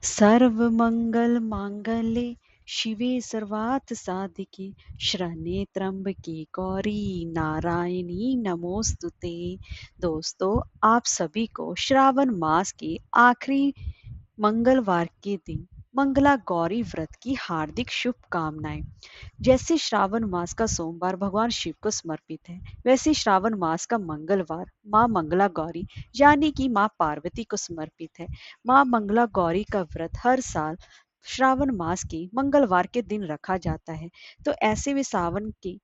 सर्वमंगल मांगल्ये शिवे सर्वार्थ साधिके शरण्ये त्र्यंबके गौरी नारायणी नमोस्तुते। दोस्तों, आप सभी को श्रावण मास के आखिरी मंगलवार के दिन मंगला गौरी व्रत की हार्दिक शुभकामनाएं। जैसे श्रावण मास का सोमवार भगवान शिव को समर्पित है, वैसे श्रावण मास का मंगलवार माँ मंगला गौरी यानी कि माँ पार्वती को समर्पित है। माँ मंगला गौरी का व्रत हर साल श्रावण मास के मंगलवार के दिन रखा जाता है। तो ऐसे में सावन के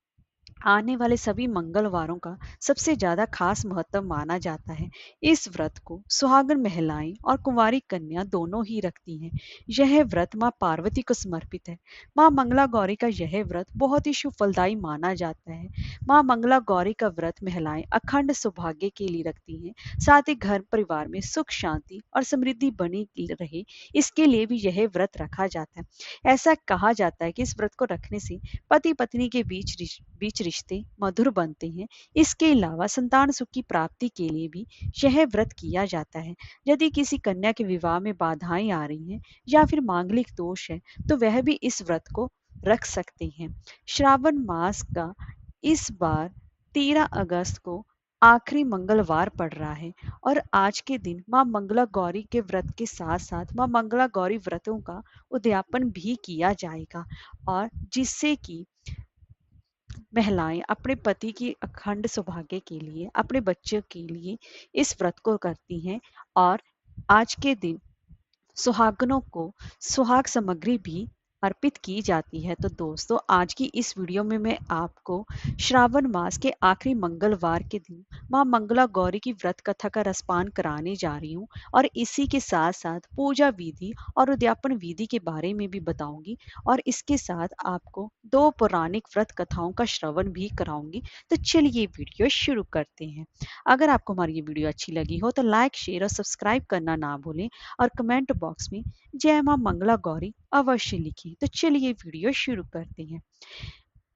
आने वाले सभी मंगलवारों का सबसे ज्यादा खास महत्व माना जाता है। इस व्रत को सुहागन महिलाएं और कुंवारी कन्या दोनों ही रखती हैं। यह व्रत माँ पार्वती को समर्पित है। माँ मंगला गौरी का यह व्रत बहुत ही शुभ फलदायी माना जाता है। माँ मंगला गौरी का व्रत महिलाएं अखंड सौभाग्य के लिए रखती हैं। साथ ही घर परिवार में सुख शांति और समृद्धि बनी रहे, इसके लिए भी यह व्रत रखा जाता है। ऐसा कहा जाता है कि इस व्रत को रखने से पति पत्नी के बीच रिश्ते मधुर बनते हैं। इसके अलावा संतान सुख की प्राप्ति के लिए भी यह व्रत किया जाता है। यदि किसी कन्या के विवाह में बाधाएं आ रही हैं या फिर मांगलिक दोष है, तो वह भी इस व्रत को रख सकते हैं। श्रावण मास का इस बार 13 अगस्त को आखिरी मंगलवार पड़ रहा है और आज के दिन माँ मंगला गौरी के व्रत के साथ साथ माँ मंगला गौरी व्रतों का उद्यापन भी किया जाएगा, और जिससे कि महिलाएं अपने पति की अखंड सौभाग्य के लिए, अपने बच्चों के लिए इस व्रत को करती हैं। और आज के दिन सुहागनों को सुहाग सामग्री भी अर्पित की जाती है। तो दोस्तों, आज की इस वीडियो में मैं आपको श्रावण मास के आखिरी मंगलवार के दिन माँ मंगला गौरी की व्रत कथा का रसपान कराने जा रही हूँ, और इसी के साथ साथ पूजा विधि और उद्यापन विधि के बारे में भी बताऊंगी, और इसके साथ आपको दो पौराणिक व्रत कथाओं का श्रवण भी कराऊंगी। तो चलिए वीडियो शुरू करते हैं। अगर आपको हमारी ये वीडियो अच्छी लगी हो तो लाइक शेयर और सब्सक्राइब करना ना भूलें, और कमेंट बॉक्स में जय मां मंगला गौरी अवश्य लिखें। तो चलिए वीडियो शुरू करते हैं।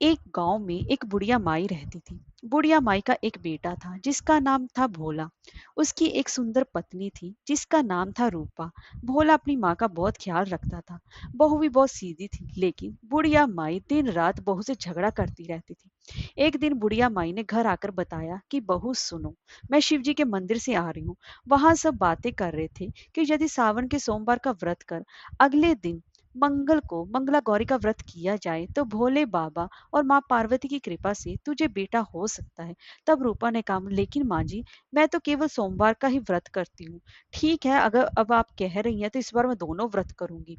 एक गांव में एक बुढ़िया माई रहती थी। बुढ़िया माई का एक बेटा था जिसका नाम था भोला। उसकी एक सुंदर पत्नी थी जिसका नाम था रूपा। भोला अपनी माँ का बहुत ख्याल रखता था। बहू भी बहुत सीधी थी, लेकिन बुढ़िया माई दिन रात बहू से झगड़ा करती रहती थी। एक दिन बुढ़िया माई ने घर आकर बताया कि बहू सुनो, मैं शिव जी के मंदिर से आ रही हूँ। वहां सब बातें कर रहे थे कि यदि सावन के सोमवार का व्रत कर अगले दिन मंगल को मंगला गौरी का व्रत किया जाए तो भोले बाबा और माँ पार्वती की कृपा से तुझे बेटा हो सकता है। तब रूपा ने कहा, लेकिन माँ जी, मैं तो केवल सोमवार का ही व्रत करती हूँ। ठीक है, अगर अब आप कह रही हैं तो इस बार मैं दोनों व्रत करूंगी।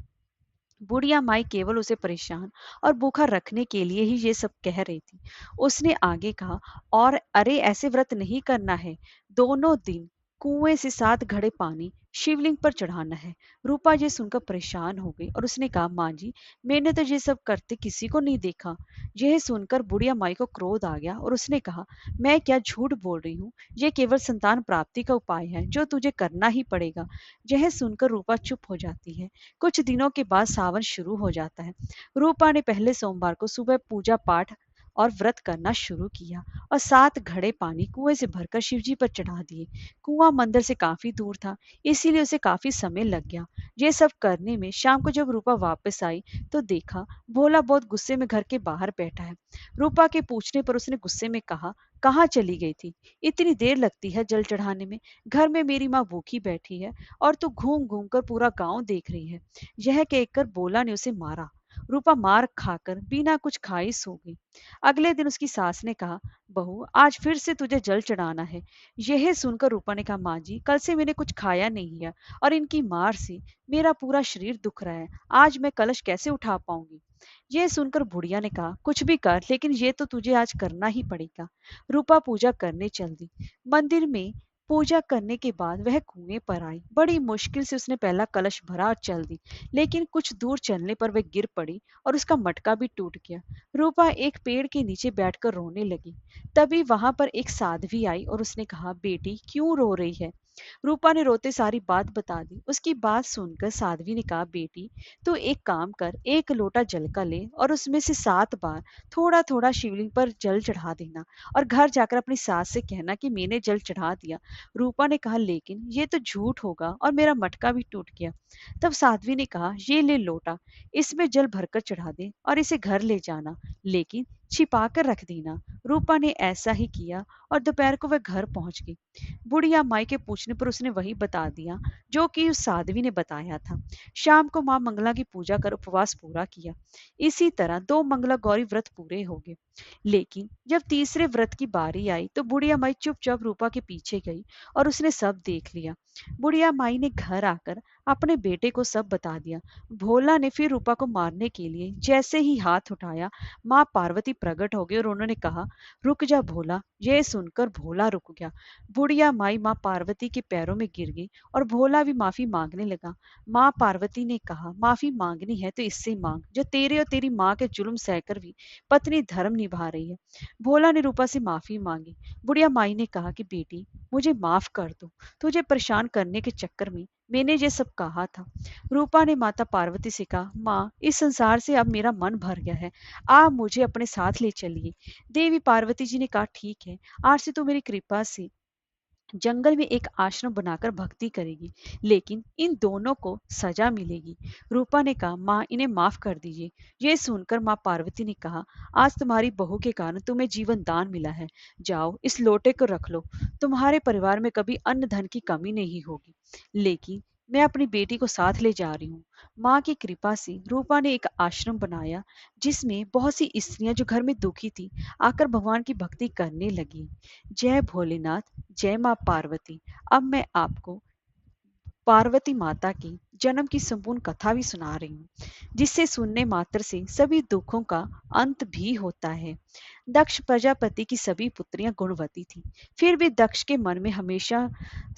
बुढ़िया माई केवल उसे परेशान और भूखा रखने के लिए ही ये सब कह रही थी। उसने आगे कहा, और अरे ऐसे व्रत नहीं करना है। दोनों दिन कुएं से 7 घड़े पानी शिवलिंग पर चढ़ाना है। रूपा ये सुनकर परेशान हो गई और उसने कहा, माँ जी, मैंने तो ये सब करते किसी को नहीं देखा। यह सुनकर बुढ़िया माई को क्रोध आ गया और उसने कहा, मैं क्या झूठ बोल रही हूँ, ये केवल संतान प्राप्ति का उपाय है जो तुझे करना ही पड़ेगा। यह सुनकर रूपा चुप हो जाती है। कुछ दिनों के बाद सावन शुरू हो जाता है। रूपा ने पहले सोमवार को सुबह पूजा पाठ और व्रत करना शुरू किया और 7 घड़े पानी कुएं से भरकर शिवजी पर चढ़ा दिए। कुआं मंदिर से काफी दूर था, इसीलिए उसे काफी समय लग गया। ये सब करने में शाम को जब रूपा वापस आई तो देखा भोला बहुत गुस्से में घर के बाहर बैठा है। रूपा के पूछने पर उसने गुस्से में कहा, कहाँ चली गई थी? इतनी देर लगती है जल चढ़ाने में। घर में मेरी माँ भूखी बैठी है और तू घूम घूम कर पूरा गांव देख रही है। यह कहकर बोला ने उसे मारा। रूपा मार खाकर बिना कुछ खाई सो गई। अगले दिन उसकी सास ने कहा, बहू, आज फिर से तुझे जल चढ़ाना है। यह सुनकर रूपा ने कहा, माँ जी, कल से मैंने कुछ खाया नहीं है और इनकी मार से मेरा पूरा शरीर दुख रहा है। आज मैं कलश कैसे उठा पाऊंगी? यह सुनकर बुढ़िया ने कहा, कुछ भी कर, लेकिन ये तो तुझे आज करना ही पड़ेगा। रूपा पूजा करने चल दी। मंदिर में पूजा करने के बाद वह कुएं पर आई। बड़ी मुश्किल से उसने पहला कलश भरा और चल दी, लेकिन कुछ दूर चलने पर वह गिर पड़ी और उसका मटका भी टूट गया। रूपा एक पेड़ के नीचे बैठकर रोने लगी। तभी वहां पर एक साध्वी आई और उसने कहा, बेटी, क्यों रो रही है? रूपा ने रोते सारी बात बता दी। उसकी बात सुनकर साध्वी ने कहा, बेटी तू एक काम कर, एक लोटा जल का ले और उसमें से 7 बार थोड़ा थोड़ा शिवलिंग पर जल चढ़ा देना और घर जाकर अपनी सास से कहना कि मैंने जल चढ़ा दिया। रूपा ने कहा, लेकिन ये तो झूठ होगा और मेरा मटका भी टूट गया। तब साध्वी ने कहा, ये ले लोटा, इसमें जल भरकर चढ़ा दे और इसे घर ले जाना, लेकिन छिपा कर रख देना। रूपा ने ऐसा ही किया और दोपहर को वह घर पहुंच गई। बुढ़िया माई के पूछने पर उसने वही बता दिया जो कि उस साध्वी ने बताया था। शाम को मां मंगला की पूजा कर उपवास पूरा किया। इसी तरह 2 मंगला गौरी व्रत पूरे हो गए। लेकिन जब तीसरे व्रत की बारी आई तो बुढ़िया माई चुपचाप रूपा के पीछे गई और उसने सब देख लिया। बुढ़िया माई ने घर आकर अपने बेटे को सब बता दिया। भोला ने फिर रूपा को मारने के लिए जैसे ही हाथ उठाया, माँ पार्वती प्रकट हो गई और उन्होंने कहा, रुक जा भोला। यह सुनकर भोला रुक गया। बुढ़िया माई माँ पार्वती के पैरों में गिर गई और भोला भी माफी मांगने लगा। माँ पार्वती ने कहा, माफी मांगनी है तो इससे मांग जो तेरे और तेरी माँ के जुल्म सहकर भी पत्नी धर्म निभा रही है। भोला ने रूपा से माफी मांगी। बुढ़िया माई ने कहा कि बेटी मुझे माफ कर दो, तुझे परेशान करने के चक्कर में मैंने ये सब कहा था। रूपा ने माता पार्वती से कहा, माँ इस संसार से अब मेरा मन भर गया है, आप मुझे अपने साथ ले चलिए। देवी पार्वती जी ने कहा, ठीक है, आज से तू मेरी कृपा से जंगल में एक आश्रम बनाकर भक्ति करेगी, लेकिन इन दोनों को सजा मिलेगी। रूपा ने कहा, माँ इन्हें माफ कर दीजिए। ये सुनकर माँ पार्वती ने कहा, आज तुम्हारी बहू के कारण तुम्हें जीवन दान मिला है, जाओ इस लोटे को रख लो, तुम्हारे परिवार में कभी अन्न धन की कमी नहीं होगी। लेकिन मैं अपनी बेटी को साथ ले जा रही हूँ। माँ की कृपा से रूपा ने एक आश्रम बनाया जिसमें बहुत सी स्त्रियां जो घर में दुखी थी आकर भगवान की भक्ति करने लगी। जय भोलेनाथ, जय माँ पार्वती। अब मैं आपको पार्वती माता की जन्म की संपूर्ण कथा भी सुना रही हूँ, जिससे सुनने मात्र से सभी दुखों का अंत भी होता है। दक्ष प्रजापति की सभी पुत्रियां गुणवती थी, फिर भी दक्ष के मन में हमेशा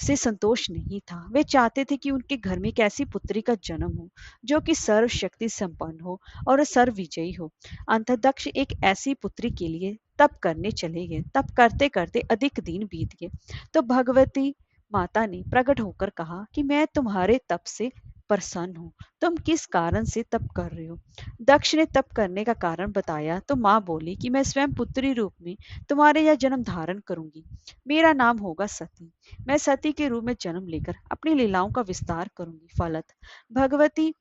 से संतोष नहीं था। वे चाहते थे कि उनके घर में एक ऐसी पुत्री का जन्म हो जो कि सर्वशक्ति संपन्न हो और सर्व विजयी हो। अंत दक्ष एक ऐसी पुत्री के लिए तप करने चले गए। तप करते करते अधिक दिन बीत गए तो भगवती माता ने प्रकट होकर कहा कि मैं तुम्हारे तप से प्रसन्न हूँ। तुम किस कारण से तप कर रहे हो? दक्ष ने तप करने का कारण बताया तो माँ बोली कि मैं स्वयं पुत्री रूप में तुम्हारे यहाँ जन्म धारण करूंगी। मेरा नाम होगा सती। मैं सती के रूप में जन्म लेकर अपनी लीलाओं का विस्तार करूंगी। फलत भगवती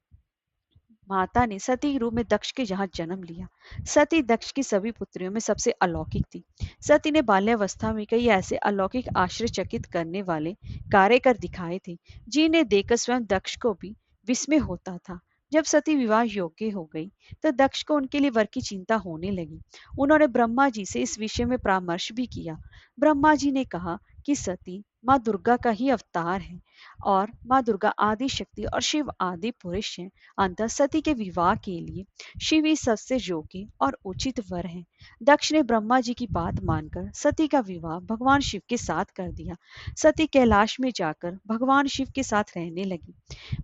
माता ने सती के रूप में दक्ष के यहाँ जन्म लिया। सती दक्ष की सभी पुत्रियों में सबसे अलौकिक थी। सती ने बाल्यावस्था में कई ऐसे अलौकिक आश्चर्यचकित करने वाले कार्य कर दिखाए थे जिन्हें देखकर स्वयं दक्ष को भी विस्मय होता था। जब सती विवाह योग्य हो गई तो दक्ष को उनके लिए वर की चिंता होने लगी। उन्होंने ब्रह्मा जी से इस विषय में परामर्श भी किया। ब्रह्मा जी ने कहा कि सती माँ दुर्गा का ही अवतार है और माँ दुर्गा आदि शक्ति और शिव आदि पुरुष हैं। अंतः सती के विवाह के लिए शिव ही सबसे योग्य और उचित वर है। दक्ष ने ब्रह्मा जी की बात मानकर सती का विवाह भगवान शिव के साथ कर दिया। सती कैलाश में जाकर भगवान शिव के साथ रहने लगी।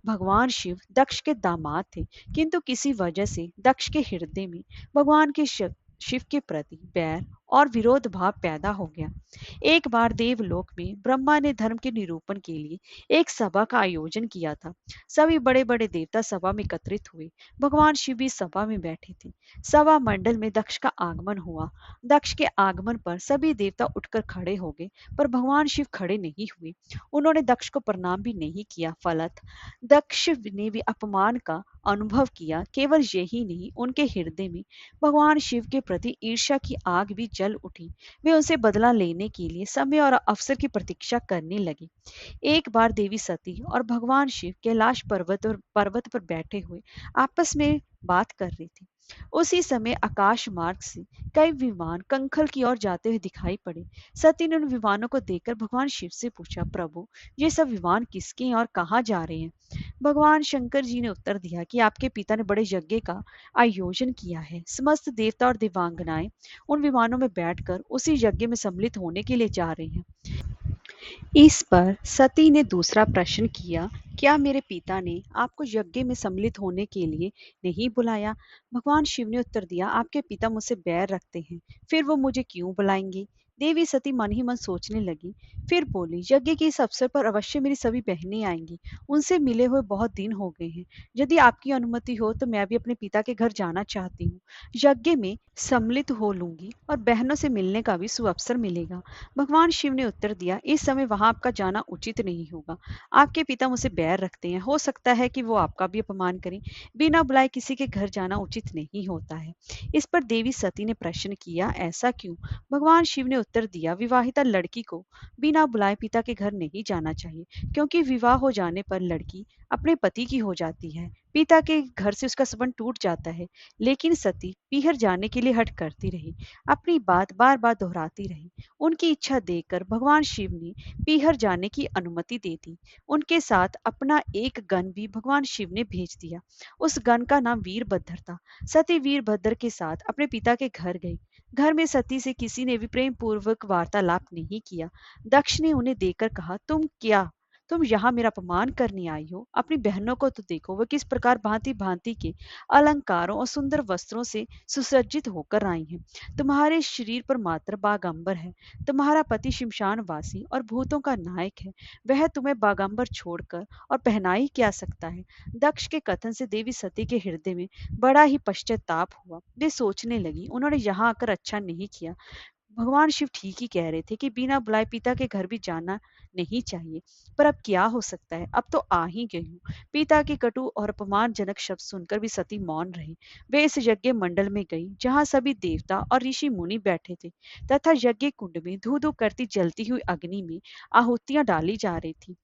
भगवान शिव दक्ष के दामाद थे, किंतु किसी वजह से दक्ष के हृदय में भगवान के शिव के प्रति बैर और विरोध भाव पैदा हो गया। एक बार देवलोक में ब्रह्मा ने धर्म के निरूपण के लिए एक सभा का आयोजन किया था। सभी बड़े बड़े देवता सभा में एकत्रित हुए। भगवान शिव भी सभा में बैठे थे। सभा मंडल में दक्ष का आगमन हुआ। दक्ष के आगमन पर सभी देवता उठकर खड़े हो गए, पर भगवान शिव खड़े नहीं हुए। उन्होंने दक्ष को प्रणाम भी नहीं किया। फलत दक्ष ने भी अपमान का अनुभव किया। केवल यही नहीं, उनके हृदय में भगवान शिव के प्रति ईर्ष्या की आग भी जल उठी। वे उनसे बदला लेने के लिए समय और अवसर की प्रतीक्षा करने लगे। एक बार देवी सती और भगवान शिव कैलाश पर्वत पर बैठे हुए आपस में बात कर रहे थे। उसी समय आकाश मार्ग से कई विमान कंखल की ओर जाते हुए दिखाई पड़े। सती ने उन विमानों को देखकर भगवान शिव से पूछा, प्रभु ये सब विमान किसके हैं और कहाँ जा रहे हैं? भगवान शंकर जी ने उत्तर दिया कि आपके पिता ने बड़े यज्ञ का आयोजन किया है। समस्त देवता और देवांगनाएं उन विमानों में बैठकर उसी यज्ञ में सम्मिलित होने के लिए जा रहे हैं। इस पर सती ने दूसरा प्रश्न किया, क्या मेरे पिता ने आपको यज्ञ में सम्मिलित होने के लिए नहीं बुलाया? भगवान शिव ने उत्तर दिया, आपके पिता मुझसे बैर रखते हैं, फिर वो मुझे क्यों बुलाएंगे? देवी सती मन ही मन सोचने लगी। फिर बोली, यज्ञ के इस अवसर पर अवश्य मेरी सभी बहनें आएंगी। उनसे मिले हुए बहुत दिन हो गए हैं। यदि आपकी अनुमति हो तो मैं भी अपने पिता के घर जाना चाहती हूँ। यज्ञ में सम्मिलित हो लूंगी और बहनों से मिलने का भी सुअवसर मिलेगा। भगवान शिव ने उत्तर दिया, इस समय वहां आपका जाना उचित नहीं होगा। आपके पिता मुझसे बैर रखते हैं, हो सकता है कि वो आपका भी अपमान करें। बिना बुलाए किसी के घर जाना उचित नहीं होता है। इस पर देवी सती ने प्रश्न किया, ऐसा क्यों? भगवान शिव ने उत्तर दिया, विवाहिता लड़की को बिना बुलाए पिता के घर नहीं जाना चाहिए, क्योंकि विवाह हो जाने पर लड़की अपने पति की हो जाती है। पिता के घर से उसका संबंध टूट जाता है। लेकिन सती पीहर जाने के लिए हठ करती रही, अपनी बात बार बार दोहराती रही। उनकी इच्छा देखकर भगवान शिव ने पीहर जाने की अनुमति दे दी। उनके साथ अपना एक गण भी भगवान शिव ने भेज दिया। उस गण का नाम वीरभद्र था। सती वीरभद्र के साथ अपने पिता के घर गई। घर में सती से किसी ने भी प्रेम पूर्वक वार्तालाप नहीं किया। दक्ष ने उन्हें देखकर कहा, तुम यहाँ मेरा अपमान करने आई हो? अपनी बहनों को तो देखो, वह किस प्रकार भांति भांति के अलंकारों और सुंदर वस्त्रों से सुसज्जित होकर आई हैं। तुम्हारे शरीर पर मात्र बागंबर है। तुम्हारा पति शमशान वासी और भूतों का नायक है। वह तुम्हें बागंबर छोड़कर और पहना ही क्या सकता है? दक्ष के कथन से देवी सती के हृदय में बड़ा ही पश्चाताप हुआ। वे सोचने लगी, उन्होंने यहाँ आकर अच्छा नहीं किया। भगवान शिव ठीक ही कह रहे थे कि बिना बुलाए पिता के घर भी जाना नहीं चाहिए। पर अब क्या हो सकता है, अब तो आ ही गई हूँ। पिता के कटु और अपमानजनक शब्द सुनकर भी सती मौन रही। वे इस यज्ञ मंडल में गई जहाँ सभी देवता और ऋषि मुनि बैठे थे, तथा यज्ञ कुंड में धू धू करती जलती हुई अग्नि में आहुतियां डाली जा रही थी।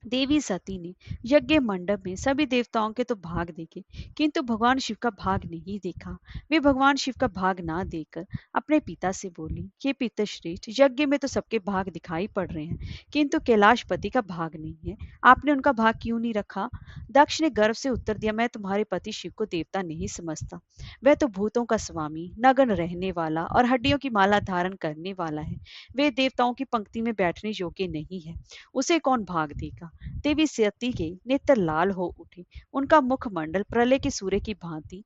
देवी सती ने यज्ञ मंडप में सभी देवताओं के तो भाग देखे, किंतु भगवान शिव का भाग नहीं देखा। वे भगवान शिव का भाग ना देखकर अपने पिता से बोली, ये पितश्रेष्ठ, यज्ञ में तो सबके भाग दिखाई पड़ रहे हैं, किंतु कैलाशपति का भाग नहीं है। आपने उनका भाग क्यों नहीं रखा? दक्ष ने गर्व से उत्तर दिया, मैं तुम्हारे पति शिव को देवता नहीं समझता। वह तो भूतों का स्वामी, नग्न रहने वाला और हड्डियों की माला धारण करने वाला है। वे देवताओं की पंक्ति में बैठने योग्य नहीं है। उसे कौन भाग देगा? देवी सती के नेत्र लाल हो उठे। उनका मुखमंडल प्रलय के सूर्य की भांति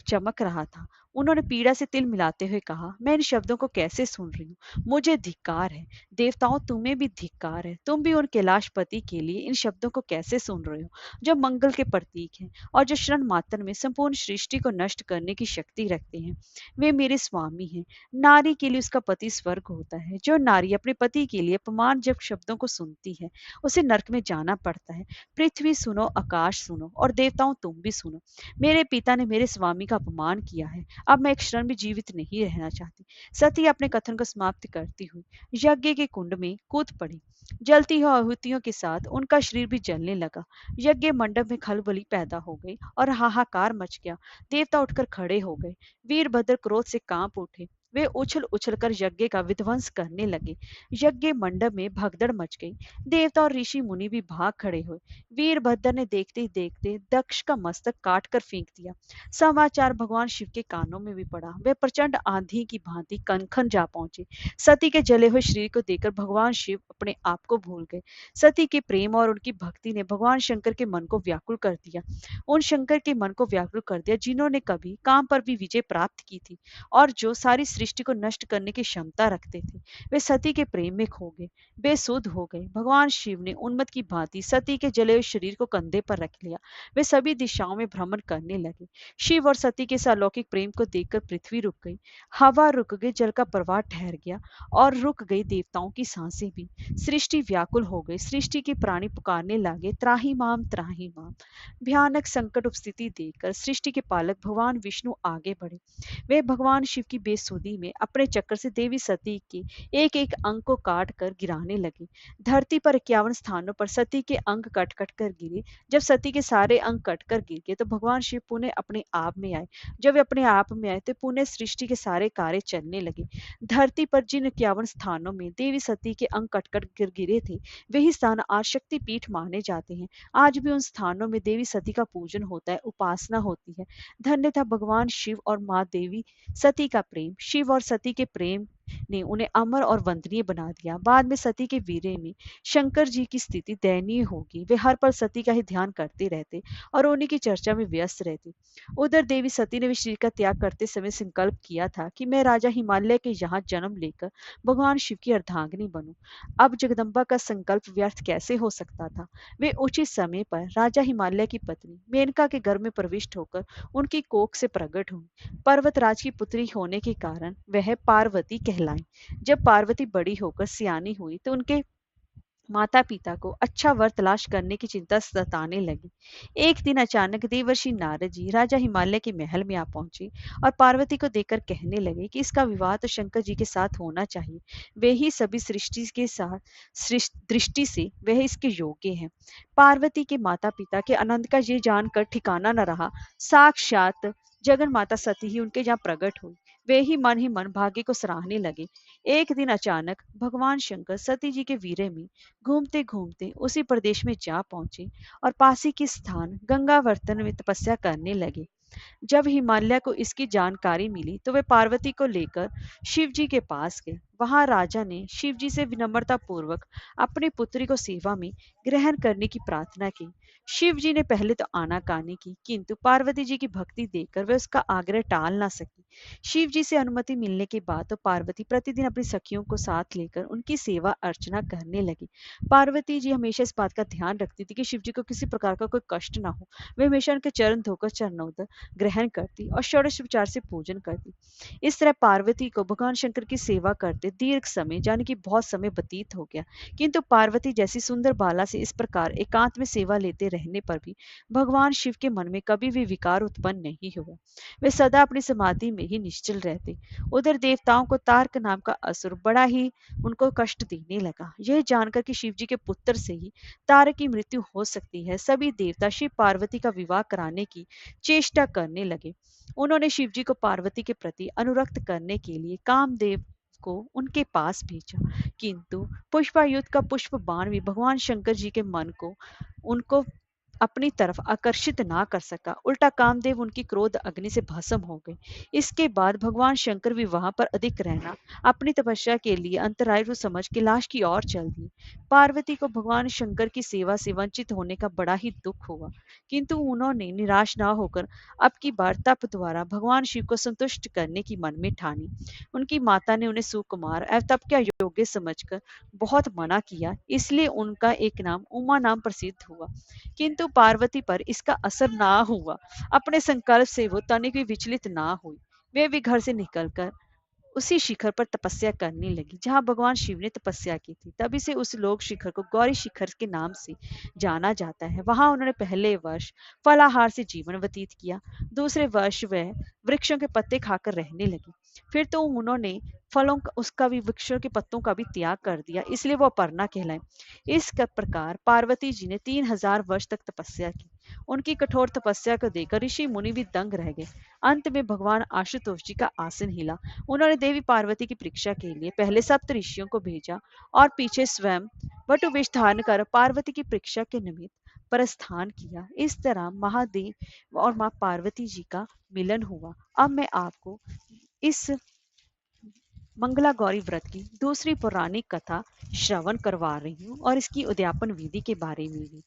चमक रहा था। उन्होंने पीड़ा से तिल मिलाते हुए कहा, मैं इन शब्दों को कैसे सुन रही हूँ? मुझे धिक्कार है। देवताओं, तुम्हें भी धिक्कार है। तुम भी उन कैलाशपति के लिए इन शब्दों को कैसे सुन रहे हो, जो मंगल के प्रतीक हैं और जो क्षण मात्र में संपूर्ण सृष्टि को नष्ट करने की शक्ति रखते हैं। वे मेरे स्वामी हैं। नारी के लिए उसका पति स्वर्ग होता है। जो नारी अपने पति के लिए अपमान जब शब्दों को सुनती है, उसे नरक में जाना पड़ता है। पृथ्वी सुनो, आकाश सुनो और देवताओं तुम भी सुनो। मेरे पिता ने मेरे स्वामी का अपमान किया है। अब मैं एक क्षण भी जीवित नहीं रहना चाहती। सती अपने कथन को समाप्त करती हुई यज्ञ के कुंड में कूद पड़ी। जलती हुई आहुतियों के साथ उनका शरीर भी जलने लगा। यज्ञ मंडप में खलबली पैदा हो गई और हाहाकार मच गया। देवता उठकर खड़े हो गए। वीरभद्र क्रोध से कांप उठे। वे उछल उछल कर यज्ञ का विध्वंस करने लगे। यज्ञ मंडप में भगदड़ मच गई। देवता और ऋषि मुनि भी भाग खड़े हुए। वीरभद्र ने देखते ही देखते दक्ष का मस्तक काट कर फेंक दिया। समाचार भगवान शिव के कानों में भी पड़ा। वे प्रचंड आंधी की भांति कनखन जा पहुंचे। सती के जले हुए शरीर को देखकर भगवान शिव अपने आप को भूल गए। सती के प्रेम और उनकी भक्ति ने भगवान शंकर के मन को व्याकुल कर दिया। उन शंकर के मन को व्याकुल कर दिया जिन्होंने कभी काम पर भी विजय प्राप्त की थी और जो सारी सृष्टि को नष्ट करने की क्षमता रखते थे। वे सती के प्रेम में खो गए, बेसुध हो गए। भगवान शिव ने उन्मत्त की भांति सती के जले हुए शरीर को कंधे पर रख लिया। वे सभी दिशाओं में भ्रमण करने लगे। शिव और सती के इस अलौकिक प्रेम को देखकर पृथ्वी रुक गई, हवा रुक गई, जल का प्रवाह ठहर गया और रुक गई देवताओं की सांसें भी। सृष्टि व्याकुल हो गई। सृष्टि के प्राणी पुकारने लगे, त्राही माम त्राही माम। भयानक संकट उपस्थिति देखकर सृष्टि के पालक भगवान विष्णु आगे बढ़े। वे भगवान शिव की बेसुधी में अपने चक्कर से देवी सती के एक एक अंग को काट कर गिराने लगे। धरती पर 51 स्थानों पर सती के अंग कट कट कर गिरे। जब सती के सारे अंग कट कर गिर गए तो भगवान शिव पुनः अपने आप में आए। जब वे अपने आप में आए तो पुनः सृष्टि के सारे कार्य चलने लगे। धरती पर जिन 51 स्थानों में देवी सती के अंग कट कट गिर गिरे थे, वही स्थान आज शक्ति पीठ माने जाते हैं। आज भी उन स्थानों में देवी सती का पूजन होता है, उपासना होती है। धन्य था भगवान शिव और माँ देवी सती का प्रेम। शिव और सती के प्रेम ने उन्हें अमर और वंदनीय बना दिया। बाद में सती के वीरे में शंकर जी की स्थिति दयनीय होगी। वे हर पल सती का ही ध्यान करते रहते और उन्हीं की चर्चा में व्यस्त रहते। उधर देवी सती ने भी शरीर का त्याग करते समय संकल्प किया था कि मैं राजा हिमालय के यहाँ जन्म लेकर भगवान शिव की अर्धांगिनी बनूं। अब जगदम्बा का संकल्प व्यर्थ कैसे हो सकता था। वे उचित समय पर राजा हिमालय की पत्नी मेनका के घर में प्रविष्ट होकर उनकी कोख से प्रकट हुई। पर्वतराज की पुत्री होने के कारण वह पार्वती कहलाई। जब पार्वती बड़ी होकर सियानी हुई तो उनके माता पिता को अच्छा वर तलाश करने की चिंता सताने लगी। एक दिन अचानक देवर्षि नारद जी राजा हिमालय के महल में आ पहुंचे और पार्वती को देखकर कहने लगे कि इसका विवाह तो शंकर जी के साथ होना चाहिए। वे ही सभी सृष्टि के साथ दृष्टि से वह इसके योग्य हैं। पार्वती के माता पिता के आनंद का ये जानकर ठिकाना न रहा। साक्षात जगन माता सती ही उनके यहाँ प्रकट हुई। वे ही मन भाग्य को सराहने लगे। एक दिन अचानक भगवान शंकर सती जी के वीरे में घूमते घूमते उसी प्रदेश में जा पहुंचे और पासी के स्थान गंगावर्तन में तपस्या करने लगे। जब हिमालय को इसकी जानकारी मिली तो वे पार्वती को लेकर शिव जी के पास गए। वहां राजा ने शिव जी से विनम्रता पूर्वक अपनी पुत्री को सेवा में ग्रहण करने की प्रार्थना की। शिव जी ने पहले तो आनाकानी की, किंतु पार्वती जी की भक्ति देखकर वे उसका आग्रह टाल ना सकी। शिव जी से अनुमति मिलने के बाद तो पार्वती प्रतिदिन अपनी सखियों को साथ लेकर उनकी सेवा अर्चना करने लगी। पार्वती जी हमेशा इस बात का ध्यान रखती थी कि शिव जी को किसी प्रकार का कोई कष्ट ना हो। वे हमेशा उनके चरण धोकर चरणोदर ग्रहण करती और षोडशोपचार से पूजन करती। इस तरह पार्वती को भगवान शंकर की सेवा करते दीर्घ समय यानी कि बहुत समय व्यतीत हो गया। किंतु पार्वती जैसी सुंदर बाला से इस प्रकार एकांत में सेवा लेते रहने पर भी भगवान शिव के मन में कभी भी विकार उत्पन्न नहीं हुआ। वे सदा अपनी समाधि में ही निश्चल रहते। उधर देवताओं को तार्क नाम का असुर बड़ा ही उनको कष्ट देने लगा। यह जानकर कि शिव जी के पुत्र से ही तारक की मृत्यु हो सकती है, सभी देवता शिव पार्वती का विवाह कराने की चेष्टा करने लगे। उन्होंने शिव जी को पार्वती के प्रति अनुरक्त करने के लिए कामदेव को उनके पास भेजा, किंतु पुष्पायुध का पुष्प बाण भी भगवान शंकर जी के मन को उनको अपनी तरफ आकर्षित ना कर सका। उल्टा कामदेव उनकी क्रोध अग्नि से भस्म हो गए। इसके बाद भगवान शंकर भी वहां पर अधिक रहना अपनी तपस्या के लिए अंतराय रूप समझ कैलाश की ओर चल दिए। पार्वती को भगवान शंकर की सेवा से वंचित होने का बड़ा ही दुख हुआ, किंतु उन्होंने निराश ना होकर अब की बार तप द्वारा भगवान शिव को संतुष्ट करने की मन में ठानी। उनकी माता ने उन्हें सुकुमार एवं तप के अयोग्य समझकर बहुत मना किया, इसलिए उनका एक नाम उमा नाम प्रसिद्ध हुआ। किंतु पार्वती पर इसका असर ना हुआ। अपने संकल्प से वो तनिक भी विचलित ना हुई। वे भी घर से निकलकर उसी शिखर पर तपस्या करने लगी जहां भगवान शिव ने तपस्या की थी। तभी से उस लोक शिखर को गौरी शिखर के नाम से जाना जाता है। वहां उन्होंने पहले वर्ष फलाहार से जीवन व्यतीत किया। दूसरे वर्ष वह वृक्षों के पत्ते खाकर रहने लगी। फिर तो उन्होंने फलों का उसका भी वृक्षों के पत्तों का भी त्याग कर दिया, इसलिए वो अपर्णा कहलाए। इस प्रकार पार्वती जी ने 3000 वर्ष तक तपस्या की। उनकी कठोर तपस्या को देखकर ऋषि मुनि भी दंग रह गए। अंत में भगवान आशुतोष जी का आसन हिला। उन्होंने देवी पार्वती की परीक्षा के लिए पहले सप्त ऋषियों को भेजा और पीछे स्वयं वटुवेश धारण कर पार्वती की परीक्षा के निमित्त प्रस्थान किया। इस तरह महादेव और माँ पार्वती जी का मिलन हुआ। अब मैं आपको इस मंगला गौरी व्रत की दूसरी पौराणिक कथा श्रवण करवा रही हूँ और इसकी उद्यापन विधि के बारे में भी।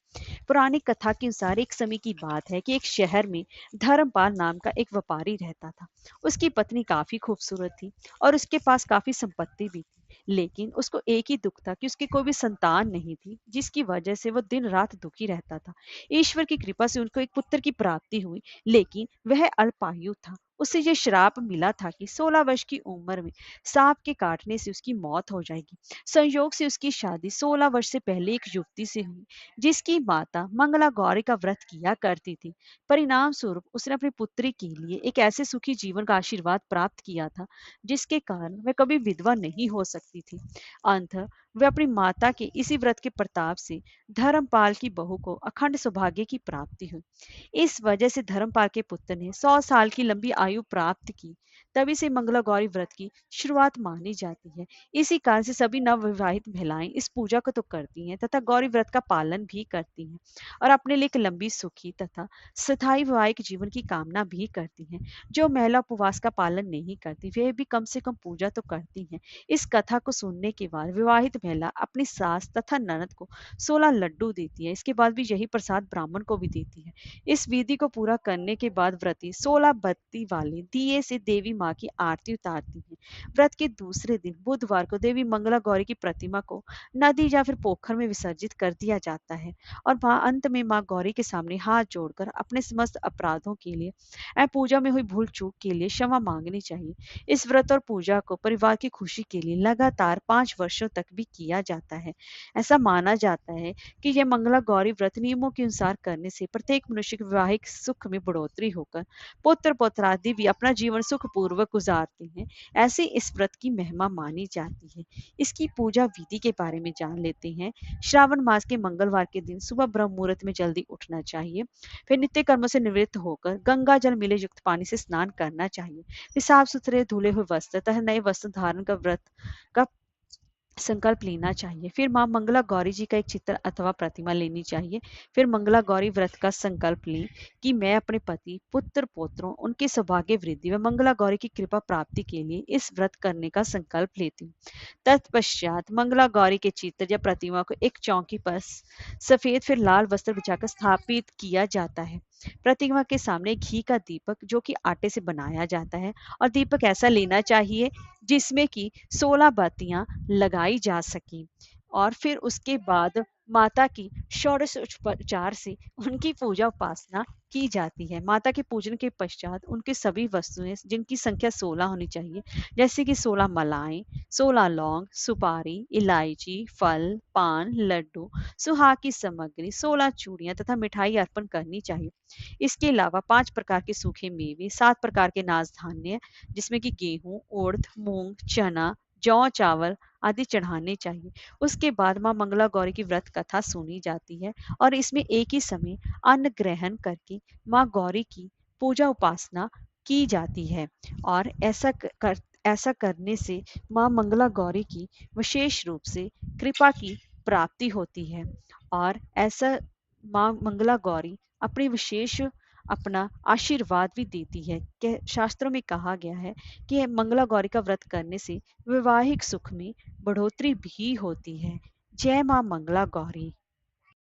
पुरानी कथा के अनुसार एक समय की बात है कि एक शहर में धर्मपाल नाम का एक व्यापारी रहता था। उसकी पत्नी काफी खूबसूरत थी और उसके पास काफी संपत्ति भी थी, लेकिन उसको एक ही दुख था कि उसकी कोई भी संतान नहीं थी, जिसकी वजह से वो दिन रात दुखी रहता था। ईश्वर की कृपा से उनको एक पुत्र की प्राप्ति हुई, लेकिन वह अल्पायु था। उसे यह श्राप मिला था कि 16 वर्ष की उम्र में सांप के काटने से उसकी मौत हो जाएगी। संयोग से उसकी शादी 16 वर्ष से पहले एक युवती से हुई, जिसकी माता मंगला गौरी का व्रत किया करती थी। परिणाम स्वरूप उसने अपनी पुत्री के लिए एक ऐसे सुखी जीवन का आशीर्वाद प्राप्त किया था, जिसके कारण वह कभी विधवा नहीं हो सकती थी। अंत वह अपनी माता के इसी व्रत के प्रताप से धर्मपाल की बहू को अखंड सौभाग्य की प्राप्ति हुई। इस वजह से धर्मपाल के पुत्र ने 100 साल की लंबी आयु प्राप्त की तभी से मंगला गौरी व्रत की शुरुआत मानी जाती है। इसी कारण से सभी नवविवाहित महिलाएं इस पूजा को तो करती हैं तथा गौरी व्रत का पालन भी करती हैं और अपने लिए एक लंबी सुखी तथा स्थायी वैवाहिक जीवन की कामना भी करती हैं। जो महिला उपवास का पालन नहीं करती वे भी कम से कम पूजा तो करती हैं। इस कथा को सुनने के बाद विवाहित महिला अपनी सास तथा ननद को 16 लड्डू देती है। इसके बाद भी यही प्रसाद ब्राह्मण को भी देती है। इस विधि को पूरा करने के बाद व्रती 16 बत्ती वाले दिए से देवी माँ की आरती उतारती है। व्रत के दूसरे दिन बुधवार को देवी मंगला गौरी की प्रतिमा को नदी या फिर पोखर में विसर्जित कर दिया जाता है और वहां अंत में माँ गौरी के सामने हाथ जोड़कर अपने समस्त अपराधों के लिए पूजा में हुई भूल चूक के लिए क्षमा मांगनी चाहिए। इस व्रत और पूजा को परिवार की खुशी के लिए लगातार 5 वर्षों तक भी किया जाता है। ऐसा माना जाता है कि यह मंगला गौरी व्रत नियमों के अनुसार करने से प्रत्येक मनुष्य के वैवाहिक सुख में बढ़ोतरी होकर पुत्र पौत्रादि भी अपना जीवन सुखपूर्वक गुजारते हैं। ऐसे इस व्रत की महिमा मानी जाती है। इसकी पूजा विधि के बारे में जान लेते हैं। श्रावण मास के मंगलवार के दिन सुबह ब्रह्म मुहूर्त में जल्दी उठना चाहिए। फिर नित्य कर्मों से निवृत्त होकर गंगा जल मिले युक्त पानी से स्नान करना चाहिए। फिर साफ सुथरे धुले हुए वस्त्र तथा नए वस्त्र धारण कर व्रत का संकल्प लेना चाहिए। फिर माँ मंगला गौरी जी का एक चित्र अथवा प्रतिमा लेनी चाहिए। फिर मंगला गौरी व्रत का संकल्प लें कि मैं अपने पति, पुत्र, पौत्रों, उनके सौभाग्य वृद्धि व मंगला गौरी की कृपा प्राप्ति के लिए इस व्रत करने का संकल्प लेती हूँ। तत्पश्चात मंगला गौरी के चित्र या प्रतिमा को एक चौकी पर सफेद फिर लाल वस्त्र बिछाकर स्थापित किया जाता है। प्रतिमा के सामने घी का दीपक जो कि आटे से बनाया जाता है और दीपक ऐसा लेना चाहिए जिसमें कि 16 बत्तियां लगाई जा सकें और फिर उसके बाद माता की षोडशोपचार से उनकी पूजा उपासना की जाती है। माता के पूजन के पश्चात उनकी सभी वस्तुएं जिनकी संख्या 16 होनी चाहिए जैसे कि 16 मलाएं, 16 लौंग, सुपारी, इलायची, फल, पान, लड्डू, सुहाग की सामग्री, 16 चूड़ियां तथा मिठाई अर्पण करनी चाहिए। इसके अलावा 5 प्रकार के सूखे मेवे, 7 प्रकार के नाज धान्य जिसमें कि गेहूं, उड़द, मूंग, चना, जौ, चावल आदि चढ़ाने चाहिए। उसके बाद माँ मंगला गौरी की व्रत कथा सुनी जाती है और इसमें एक ही समय अन्न ग्रहण करके माँ गौरी की पूजा उपासना की जाती है और ऐसा करने से माँ मंगला गौरी की विशेष रूप से कृपा की प्राप्ति होती है और ऐसा माँ मंगला गौरी अपनी विशेष अपना आशीर्वाद भी देती है। शास्त्रों में कहा गया है कि मंगला गौरी का व्रत करने से वैवाहिक सुख में बढ़ोतरी भी होती है। जय माँ मंगला गौरी।